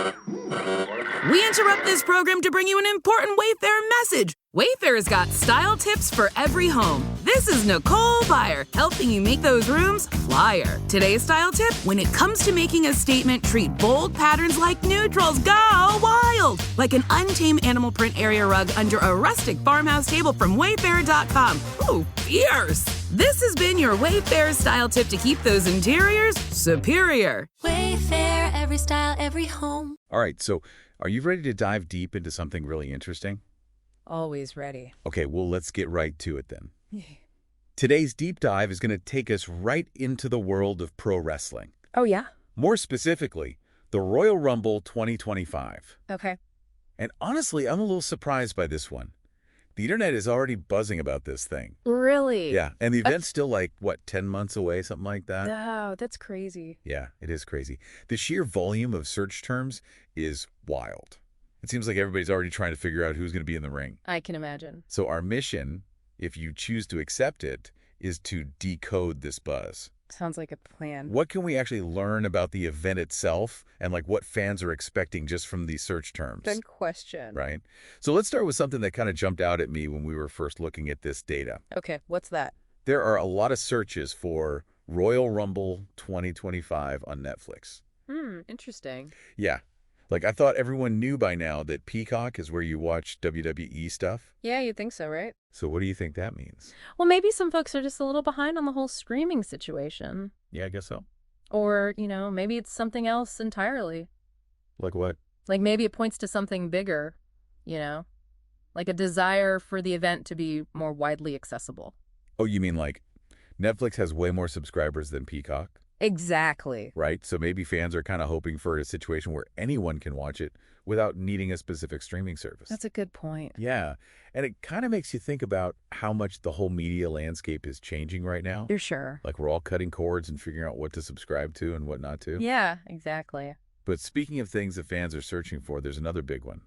We interrupt this program to bring you an important Wayfair message. Wayfair's got style tips for every home. This is Nicole Byer, helping you make those rooms flyer. Today's style tip: when it comes to making a statement, treat bold patterns like neutrals. Go wild! Like an untamed animal print area rug under a rustic farmhouse table from Wayfair.com. Ooh, fierce! This has been your Wayfair style tip to keep those interiors superior. Wayfair, every style, every home. All right, so are you ready to dive deep into something really interesting? Always ready. Okay, well, let's get right to it then. Today's deep dive is going to take us right into the world of pro wrestling. Oh, yeah? More specifically, the Royal Rumble 2025. Okay. And honestly, I'm a little surprised by this one. The internet is already buzzing about this thing. Really? Yeah, and the event's still like, what, 10 months away, something like that? No, that's crazy. Yeah, it is crazy. The sheer volume of search terms is wild. It seems like everybody's already trying to figure out who's going to be in the ring. I can imagine. So our mission, if you choose to accept it, is to decode this buzz. Sounds like a plan. What can we actually learn about the event itself and like what fans are expecting just from these search terms? Good question. Right? So let's start with something that kind of jumped out at me when we were first looking at this data. Okay, what's that? There are a lot of searches for Royal Rumble 2025 on Netflix. Interesting. Yeah. Like, I thought everyone knew by now that Peacock is where you watch WWE stuff. Yeah, you'd think so, right? So what do you think that means? Well, maybe some folks are just a little behind on the whole streaming situation. Yeah, I guess so. Or, maybe it's something else entirely. Like what? Like maybe it points to something bigger, like a desire for the event to be more widely accessible. Oh, you mean like Netflix has way more subscribers than Peacock? Exactly. Right? So maybe fans are kind of hoping for a situation where anyone can watch it without needing a specific streaming service. That's a good point. Yeah. And it kind of makes you think about how much the whole media landscape is changing right now. You're sure. Like we're all cutting cords and figuring out what to subscribe to and what not to. Yeah, exactly. But speaking of things that fans are searching for, there's another big one.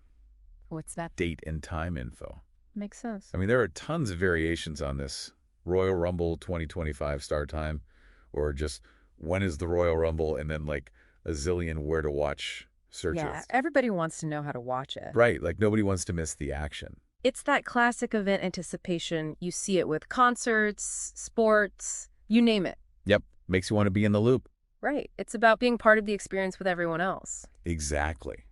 What's that? Date and time info. Makes sense. I mean, there are tons of variations on this. Royal Rumble 2025 start time, or just when is the Royal Rumble, and then like a zillion where to watch searches. Yeah, everybody wants to know how to watch it. Right, like nobody wants to miss the action. It's that classic event anticipation. You see it with concerts, sports, you name it. Yep, makes you want to be in the loop. Right. It's about being part of the experience with everyone else. Exactly.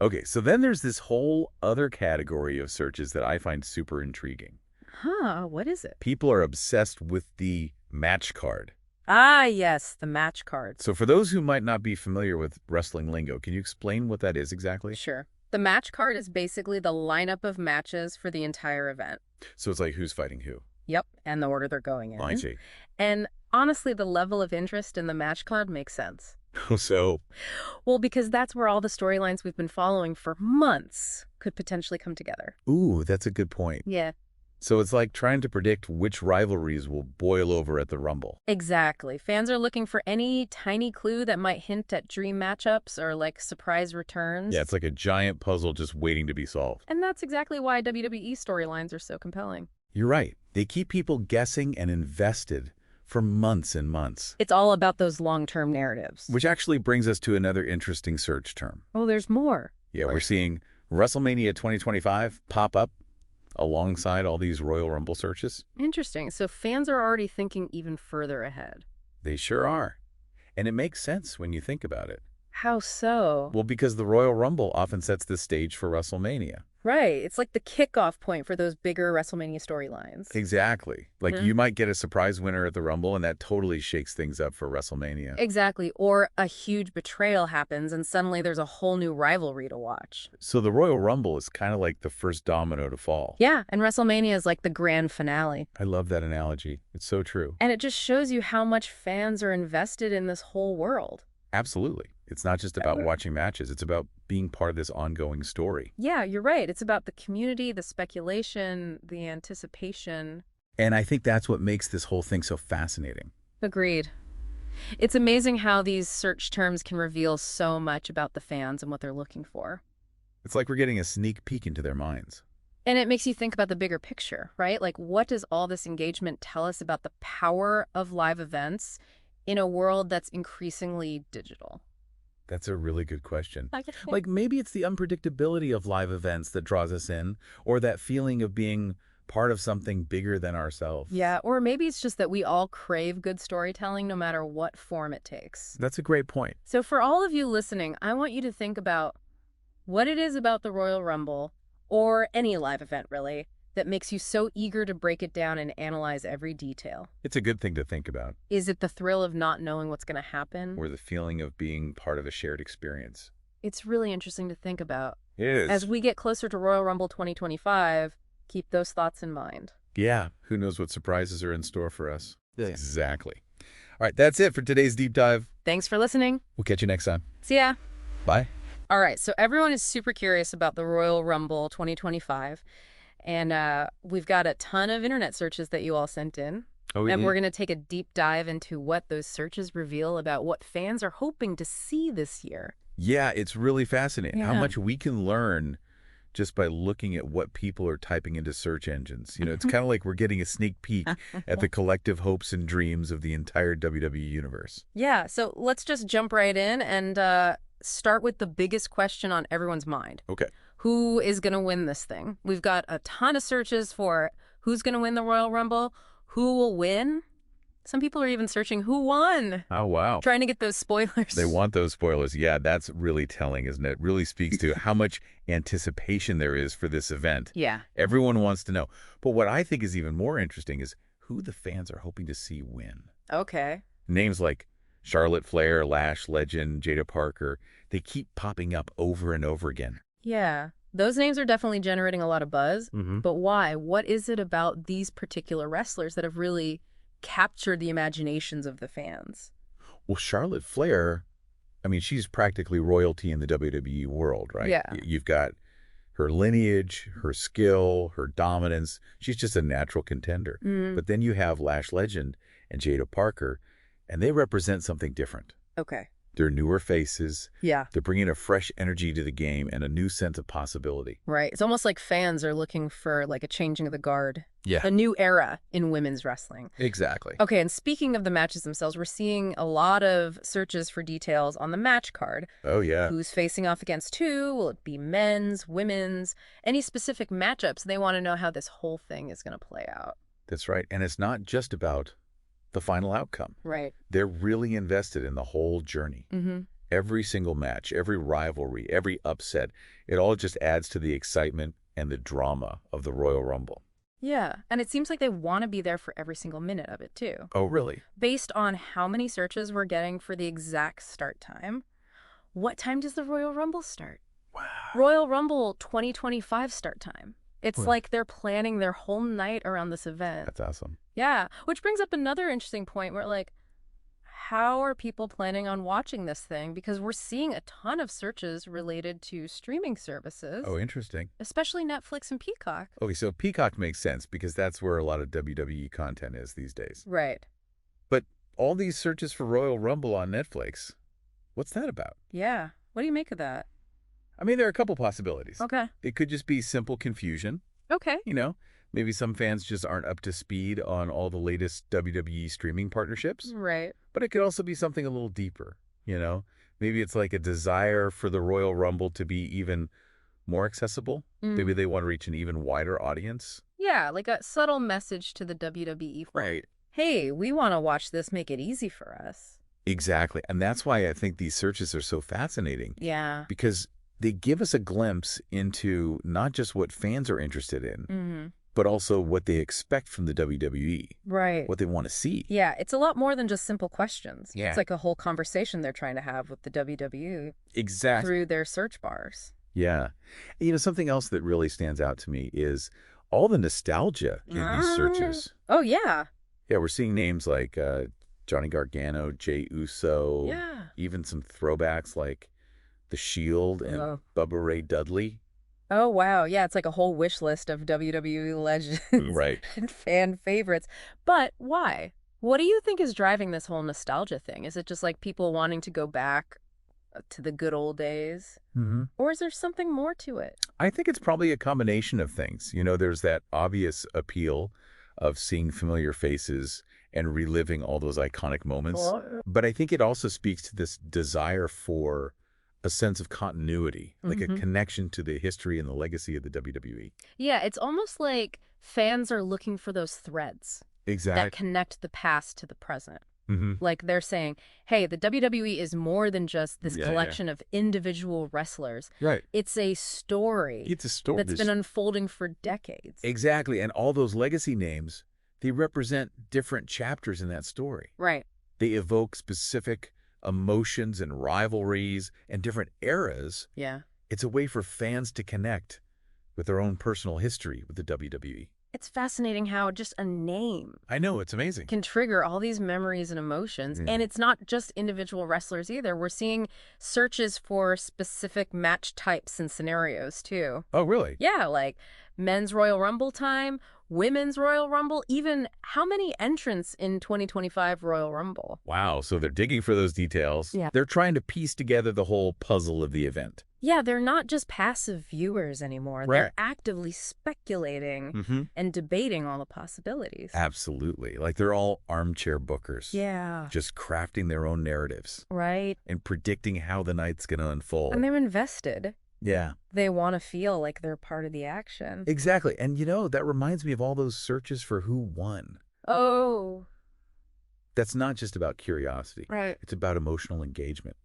Okay, so then there's this whole other category of searches that I find super intriguing. Huh, what is it? People are obsessed with the match card. Ah, yes, the match cards. So for those who might not be familiar with wrestling lingo, can you explain what that is exactly? Sure. The match card is basically the lineup of matches for the entire event. So it's like who's fighting who? Yep, and the order they're going in. I see. And honestly, the level of interest in the match card makes sense. So? Well, because that's where all the storylines we've been following for months could potentially come together. Ooh, that's a good point. Yeah. So it's like trying to predict which rivalries will boil over at the Rumble. Exactly. Fans are looking for any tiny clue that might hint at dream matchups or like surprise returns. Yeah, it's like a giant puzzle just waiting to be solved. And that's exactly why WWE storylines are so compelling. You're right. They keep people guessing and invested for months and months. It's all about those long-term narratives. Which actually brings us to another interesting search term. Oh, there's more. Yeah, we're seeing WrestleMania 2025 pop up alongside all these Royal Rumble searches. Interesting. So fans are already thinking even further ahead. They sure are. And it makes sense when you think about it. How so? Well, because the Royal Rumble often sets the stage for WrestleMania. Right. It's like the kickoff point for those bigger WrestleMania storylines. Exactly. Like you might get a surprise winner at the Rumble, and that totally shakes things up for WrestleMania. Exactly. Or a huge betrayal happens, and suddenly there's a whole new rivalry to watch. So the Royal Rumble is kind of like the first domino to fall. Yeah, and WrestleMania is like the grand finale. I love that analogy. It's so true. And it just shows you how much fans are invested in this whole world. Absolutely. It's not just about watching matches. It's about being part of this ongoing story. Yeah, you're right. It's about the community, the speculation, the anticipation. And I think that's what makes this whole thing so fascinating. Agreed. It's amazing how these search terms can reveal so much about the fans and what they're looking for. It's like we're getting a sneak peek into their minds. And it makes you think about the bigger picture, right? Like, what does all this engagement tell us about the power of live events in a world that's increasingly digital? That's a really good question. I guess, yeah. Like maybe it's the unpredictability of live events that draws us in, or that feeling of being part of something bigger than ourselves. Yeah, or maybe it's just that we all crave good storytelling no matter what form it takes. That's a great point. So for all of you listening, I want you to think about what it is about the Royal Rumble, or any live event really, that makes you so eager to break it down and analyze every detail. It's a good thing to think about. Is it the thrill of not knowing what's going to happen? Or the feeling of being part of a shared experience. It's really interesting to think about. It is. As we get closer to Royal Rumble 2025, keep those thoughts in mind. Yeah. Who knows what surprises are in store for us. Yeah. Exactly. All right, that's it for today's deep dive. Thanks for listening. We'll catch you next time. See ya. Bye. All right, so everyone is super curious about the Royal Rumble 2025. And we've got a ton of internet searches that you all sent in. Oh, and we're going to take a deep dive into what those searches reveal about what fans are hoping to see this year. Yeah, it's really fascinating how Yeah. much we can learn just by looking at what people are typing into search engines. You know, it's kind of like we're getting a sneak peek at the collective hopes and dreams of the entire WWE universe. Yeah, so let's just jump right in and start with the biggest question on everyone's mind. Okay. Who is going to win this thing? We've got a ton of searches for who's going to win the Royal Rumble, who will win. Some people are even searching who won, Oh, wow. trying to get those spoilers. They want those spoilers. Yeah, that's really telling, isn't it? Really speaks to how much anticipation there is for this event. Yeah. Everyone wants to know. But what I think is even more interesting is who the fans are hoping to see win. Okay. Names like Charlotte Flair, Lash Legend, Jada Parker, they keep popping up over and over again. Yeah. Those names are definitely generating a lot of buzz. But why? What is it about these particular wrestlers that have really captured the imaginations of the fans? Well, Charlotte Flair, I mean, she's practically royalty in the WWE world, right? Yeah. You've got her lineage, her skill, her dominance. She's just a natural contender. But then you have Lash Legend and Jada Parker, and they represent something different. Okay. They're newer faces. Yeah. They're bringing a fresh energy to the game and a new sense of possibility. Right. It's almost like fans are looking for like a changing of the guard. Yeah. A new era in women's wrestling. Exactly. Okay, and speaking of the matches themselves, we're seeing a lot of searches for details on the match card. Oh, yeah. Who's facing off against who? Will it be men's, women's? Any specific matchups? They want to know how this whole thing is going to play out. That's right. And it's not just about the final outcome. Right. They're really invested in the whole journey. Every single match, every rivalry, every upset, it all just adds to the excitement and the drama of the Royal Rumble. Yeah, and it seems like they want to be there for every single minute of it, too. Oh, really? Based on how many searches we're getting for the exact start time, what time does the Royal Rumble start? Wow. Royal Rumble 2025 start time. It's Wow. like they're planning their whole night around this event. That's awesome. Yeah, which brings up another interesting point where, like, how are people planning on watching this thing? Because we're seeing a ton of searches related to streaming services, Oh, interesting. especially Netflix and Peacock. Okay, so Peacock makes sense because that's where a lot of WWE content is these days. Right. But all these searches for Royal Rumble on Netflix, what's that about? Yeah. What do you make of that? I mean, there are a couple possibilities. Okay. It could just be simple confusion. Okay. You know, maybe some fans just aren't up to speed on all the latest WWE streaming partnerships. Right. But it could also be something a little deeper, you know? Maybe it's like a desire for the Royal Rumble to be even more accessible. Maybe they want to reach an even wider audience. Yeah, like a subtle message to the WWE. Hey, we want to watch this, make it easy for us. Exactly. And that's why I think these searches are so fascinating. Yeah. Because they give us a glimpse into not just what fans are interested in, but also what they expect from the WWE, Right. what they want to see. Yeah, it's a lot more than just simple questions. Yeah. It's like a whole conversation they're trying to have with the WWE Exactly. through their search bars. Yeah. You know, something else that really stands out to me is all the nostalgia in these searches. Oh, yeah. Yeah, we're seeing names like Johnny Gargano, Jey Uso, Yeah. even some throwbacks like The Shield and Oh. Bubba Ray Dudley. Oh, wow. Yeah, it's like a whole wish list of WWE legends Right. and fan favorites. But why? What do you think is driving this whole nostalgia thing? Is it just like people wanting to go back to the good old days? Or is there something more to it? I think it's probably a combination of things. You know, there's that obvious appeal of seeing familiar faces and reliving all those iconic moments. But I think it also speaks to this desire for a sense of continuity, like a Mhm. connection to the history and the legacy of the WWE. Yeah, it's almost like fans are looking for those threads that Exactly. connect the past to the present. Mm-hmm. Like they're saying, hey, the WWE is more than just this Yeah, yeah. collection of individual wrestlers. Right. It's a story It's a story. that's been unfolding for decades. Exactly. And all those legacy names, they represent different chapters in that story. Right. They evoke specific emotions and rivalries and different eras. Yeah. It's a way for fans to connect with their own personal history with the WWE. It's fascinating how just a name I know, it's amazing. can trigger all these memories and emotions. Mm. And it's not just individual wrestlers either. We're seeing searches for specific match types and scenarios too. Oh, really? Yeah, like men's Royal Rumble time, women's Royal Rumble, even how many entrants in 2025 Royal Rumble. Wow, so they're digging for those details. Yeah. They're trying to piece together the whole puzzle of the event. Yeah, they're not just passive viewers anymore. Right. They're actively speculating Mm-hmm. and debating all the possibilities. Absolutely. Like they're all armchair bookers. Yeah. Just crafting their own narratives Right. and predicting how the night's going to unfold. And they're invested. Yeah. They want to feel like they're part of the action. Exactly. And that reminds me of all those searches for who won. Oh. That's not just about curiosity. Right. It's about emotional engagement.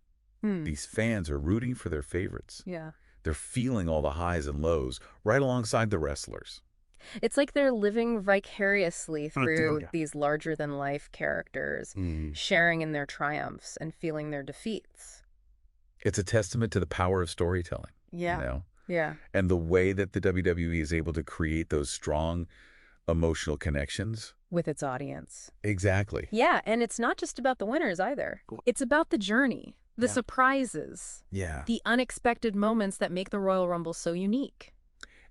Hmm. These fans are rooting for their favorites. Yeah. They're feeling all the highs and lows right alongside the wrestlers. It's like they're living vicariously through yeah. these larger-than-life characters, sharing in their triumphs and feeling their defeats. It's a testament to the power of storytelling. Yeah. Yeah. And the way that the WWE is able to create those strong emotional connections. With its audience. Exactly. Yeah, and it's not just about the winners either. It's about the journey, the surprises, Yeah. the unexpected moments that make the Royal Rumble so unique.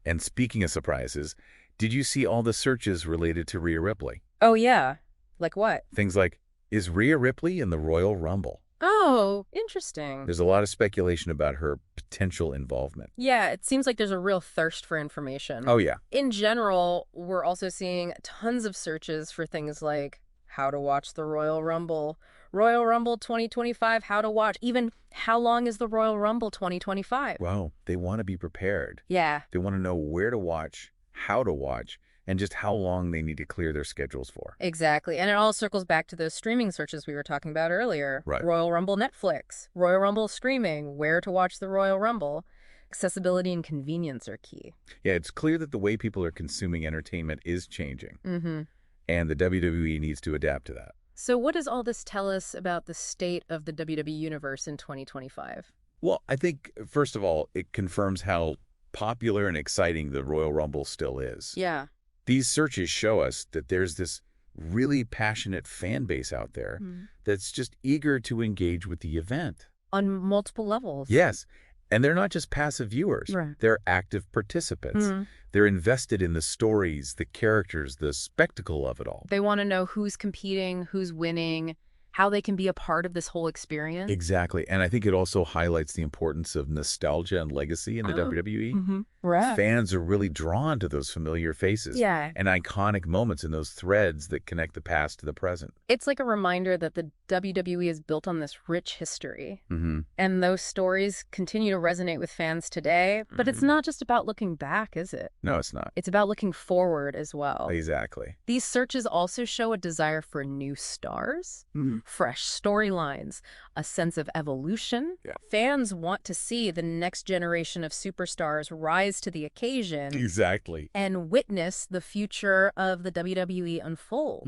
And speaking of surprises, did you see all the searches related to Rhea Ripley? Oh, yeah. Like what? Things like, is Rhea Ripley in the Royal Rumble? Oh, interesting. There's a lot of speculation about her potential involvement. Yeah, it seems like there's a real thirst for information. Oh, yeah. In general, we're also seeing tons of searches for things like how to watch the Royal Rumble 2025, how to watch, even how long is the Royal Rumble 2025? Wow. They want to be prepared. Yeah. They want to know where to watch, how to watch, and just how long they need to clear their schedules for. Exactly. And it all circles back to those streaming searches we were talking about earlier. Right. Royal Rumble Netflix, Royal Rumble streaming, where to watch the Royal Rumble. Accessibility and convenience are key. Yeah, it's clear that the way people are consuming entertainment is changing, Mm-hmm. and the WWE needs to adapt to that. So what does all this tell us about the state of the WWE Universe in 2025? Well, I think, first of all, it confirms how popular and exciting the Royal Rumble still is. Yeah. These searches show us that there's this really passionate fan base out there that's just eager to engage with the event. On multiple levels. Yes. And they're not just passive viewers. Right. They're active participants. They're invested in the stories, the characters, the spectacle of it all. They want to know who's competing, who's winning, how they can be a part of this whole experience. Exactly. And I think it also highlights the importance of nostalgia and legacy in the WWE. Right. Fans are really drawn to those familiar faces Yeah. and iconic moments in those threads that connect the past to the present. It's like a reminder that the WWE is built on this rich history. Mm-hmm. And those stories continue to resonate with fans today. But it's not just about looking back, is it? No, it's not. It's about looking forward as well. Exactly. These searches also show a desire for new stars, fresh storylines, a sense of evolution. Yeah. Fans want to see the next generation of superstars rise to the occasion Exactly. and witness the future of the WWE unfold.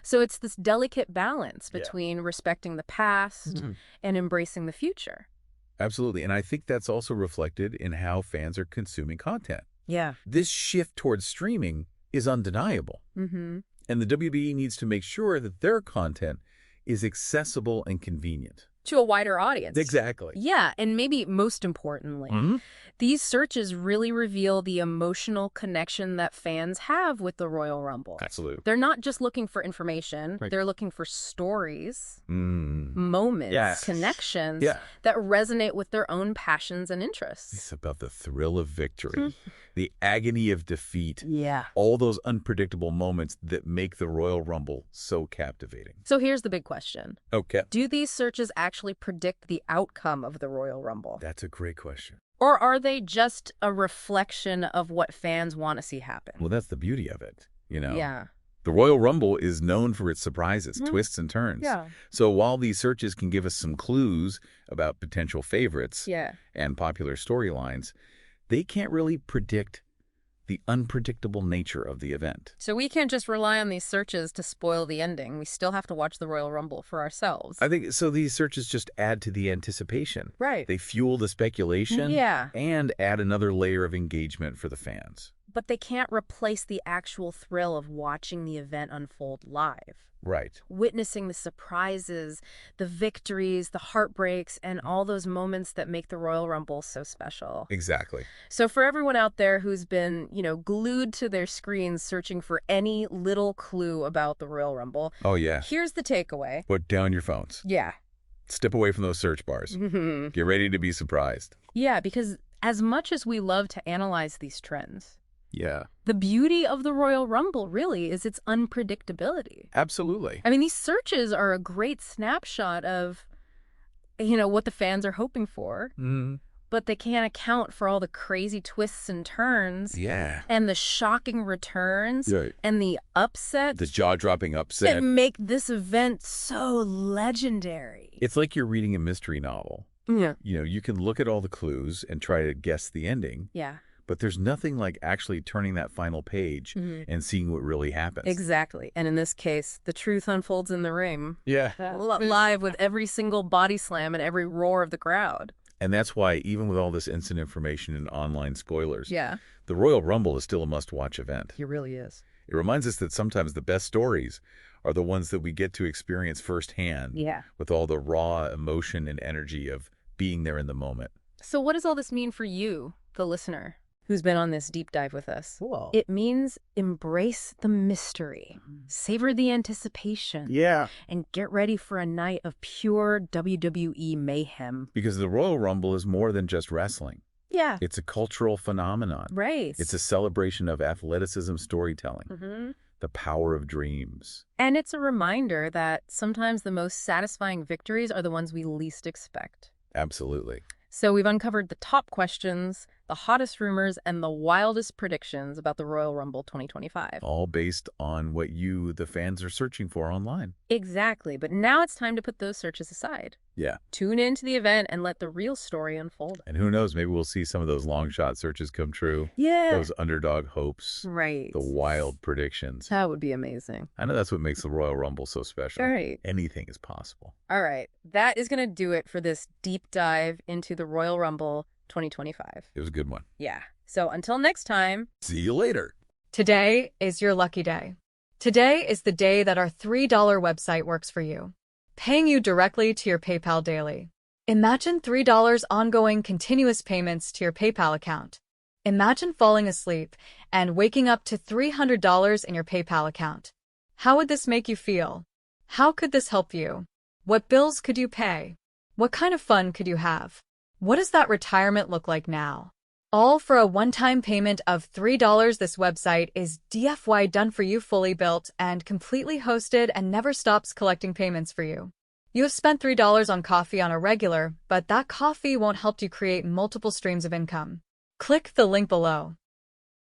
So it's this delicate balance between respecting the past and embracing the future. Absolutely. And I think that's also reflected in how fans are consuming content. Yeah. This shift towards streaming is undeniable. Mm-hmm. And the WWE needs to make sure that their content is accessible and convenient. To a wider audience. Exactly. Yeah, and maybe most importantly, These searches really reveal the emotional connection that fans have with the Royal Rumble. Absolutely. They're not just looking for information. Right. They're looking for stories, moments, Yes. connections Yeah. that resonate with their own passions and interests. It's about the thrill of victory, the agony of defeat, Yeah. all those unpredictable moments that make the Royal Rumble so captivating. So here's the big question. Okay. Do these searches actually predict the outcome of the Royal Rumble? That's a great question. Or are they just a reflection of what fans want to see happen? Well, that's the beauty of it, you know? Yeah. The Royal Rumble is known for its surprises, twists and turns. Yeah. So while these searches can give us some clues about potential favorites Yeah. and popular storylines, they can't really predict the unpredictable nature of the event. So we can't just rely on these searches to spoil the ending. We still have to watch the Royal Rumble for ourselves. I think so. These searches just add to the anticipation. Right. They fuel the speculation. Yeah. And add another layer of engagement for the fans. But they can't replace the actual thrill of watching the event unfold live. Right. Witnessing the surprises, the victories, the heartbreaks, and all those moments that make the Royal Rumble so special. Exactly. So for everyone out there who's been, glued to their screens searching for any little clue about the Royal Rumble, Oh, yeah. here's the takeaway. Put down your phones. Yeah. Step away from those search bars. Get ready to be surprised. Yeah, because as much as we love to analyze these trends, Yeah. the beauty of the Royal Rumble really is its unpredictability. Absolutely. I mean, these searches are a great snapshot of, what the fans are hoping for, but they can't account for all the crazy twists and turns Yeah. and the shocking returns Right. and the upsets The jaw-dropping upset. that make this event so legendary. It's like you're reading a mystery novel. Yeah. You can look at all the clues and try to guess the ending, Yeah, but there's nothing like actually turning that final page and seeing what really happens. exactly. And in this case, the truth unfolds in the ring. Yeah. Live with every single body slam and every roar of the crowd. And that's why, even with all this instant information and online spoilers, Yeah, the Royal Rumble is still a must-watch event. it really is. It reminds us that sometimes the best stories are the ones that we get to experience firsthand, Yeah. with all the raw emotion and energy of being there in the moment. So what does all this mean for you, the listener, who's been on this deep dive with us? Cool. It means embrace the mystery, savor the anticipation, Yeah. and get ready for a night of pure WWE mayhem. Because the Royal Rumble is more than just wrestling. Yeah, It's a cultural phenomenon. right. It's a celebration of athleticism storytelling, the power of dreams. And it's a reminder that sometimes the most satisfying victories are the ones we least expect. Absolutely. So we've uncovered the top questions, the hottest rumors, and the wildest predictions about the Royal Rumble 2025. All based on what you, the fans, are searching for online. Exactly. But now it's time to put those searches aside. Yeah. Tune into the event and let the real story unfold. And who knows, maybe we'll see some of those long shot searches come true. Yeah. Those underdog hopes. Right. The wild predictions. That would be amazing. I know that's what makes the Royal Rumble so special. All right. Anything is possible. All right. That is going to do it for this deep dive into the Royal Rumble 2025. It was a good one. Yeah. So until next time. See you later. Today is your lucky day. Today is the day that our $3 website works for you, paying you directly to your PayPal daily. Imagine $3 ongoing continuous payments to your PayPal account. Imagine falling asleep and waking up to $300 in your PayPal account. How would this make you feel? How could this help you? What bills could you pay? What kind of fun could you have? What does that retirement look like now? All for a one-time payment of $3. This website is DFY done for you, fully built and completely hosted, and never stops collecting payments for you. You have spent $3 on coffee on a regular, but that coffee won't help you create multiple streams of income. Click the link below.